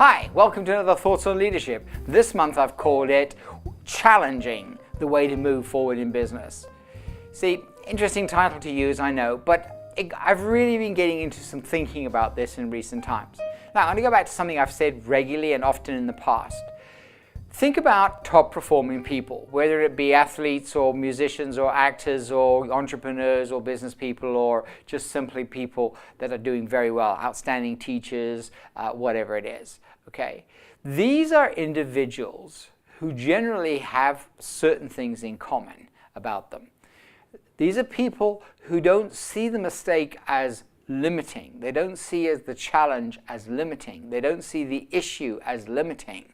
Hi, welcome to another Thoughts on Leadership. This month I've called it Challenging the Way to Move Forward in Business. See, interesting title to use, I know, but I've really been getting into some thinking about this in recent times. Now, I'm going to go back to something I've said regularly and often in the past. Think about top performing people, whether it be athletes or musicians or actors or entrepreneurs or business people or just simply people that are doing very well, outstanding teachers, whatever it is. Okay, these are individuals who generally have certain things in common about them. These are people who don't see the mistake as limiting. They don't see the challenge as limiting. They don't see the issue as limiting.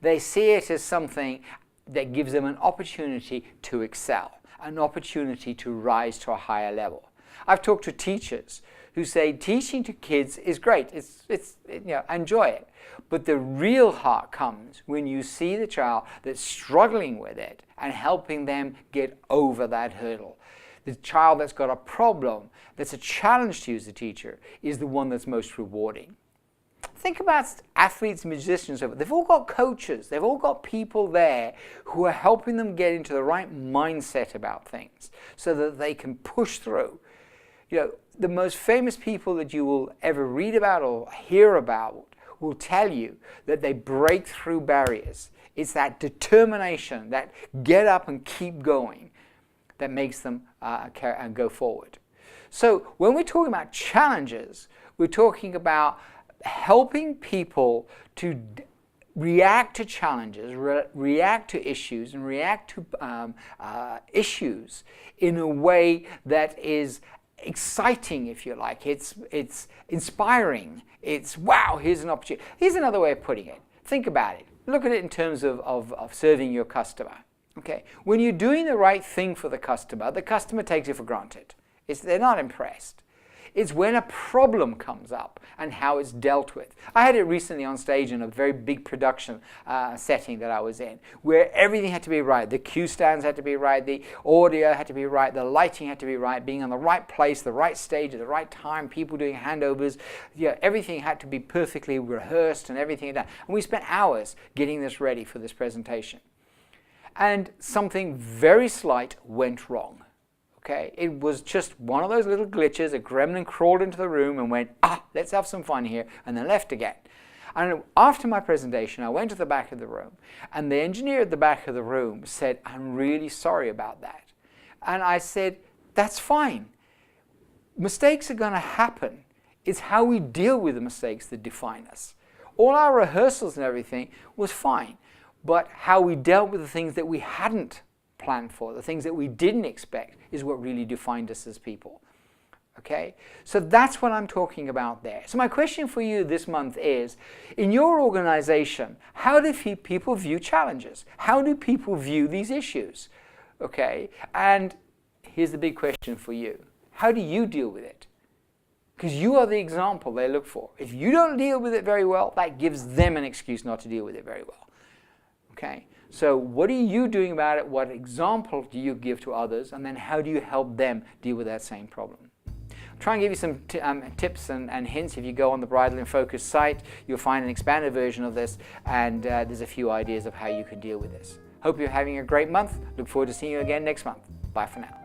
They see it as something that gives them an opportunity to excel, an opportunity to rise to a higher level. I've talked to teachers who say teaching to kids is great. I enjoy it. But the real heart comes when you see the child that's struggling with it and helping them get over that hurdle. The child that's got a problem, that's a challenge to you as a teacher, is the one that's most rewarding. Think about athletes, musicians, they've all got coaches, they've all got people there who are helping them get into the right mindset about things so that they can push through. You know, the most famous people that you will ever read about or hear about will tell you that they break through barriers. It's that determination, that get up and keep going, that makes them go forward. So when we're talking about challenges, we're talking about helping people to react to challenges, react to issues, and react to issues in a way that is exciting, if you like. It's inspiring. It's, wow, here's an opportunity. Here's another way of putting it. Think about it. Look at it in terms of serving your customer. Okay, when you're doing the right thing for the customer takes it for granted. They're not impressed. It's when a problem comes up and how it's dealt with. I had it recently on stage in a very big production setting that I was in, where everything had to be right. The cue stands had to be right, the audio had to be right, the lighting had to be right, being on the right place, the right stage at the right time, people doing handovers. Everything had to be perfectly rehearsed and everything done. And we spent hours getting this ready for this presentation. And something very slight went wrong. Okay, it was just one of those little glitches. A gremlin crawled into the room and went, let's have some fun here, and then left again. And after my presentation, I went to the back of the room, and the engineer at the back of the room said, "I'm really sorry about that." And I said, "That's fine. Mistakes are going to happen. It's how we deal with the mistakes that define us. All our rehearsals and everything was fine, but how we dealt with the things that we hadn't planned for, the things that we didn't expect, is what really defined us as people." Okay? So that's what I'm talking about there. So my question for you this month is, in your organization, how do people view challenges? How do people view these issues? Okay? And here's the big question for you. How do you deal with it? Because you are the example they look for. If you don't deal with it very well, that gives them an excuse not to deal with it very well. Okay? So what are you doing about it? What example do you give to others? And then how do you help them deal with that same problem? I'll try and give you some tips and hints. If you go on the Bridle in Focus site, you'll find an expanded version of this, and there's a few ideas of how you can deal with this. Hope you're having a great month. Look forward to seeing you again next month. Bye for now.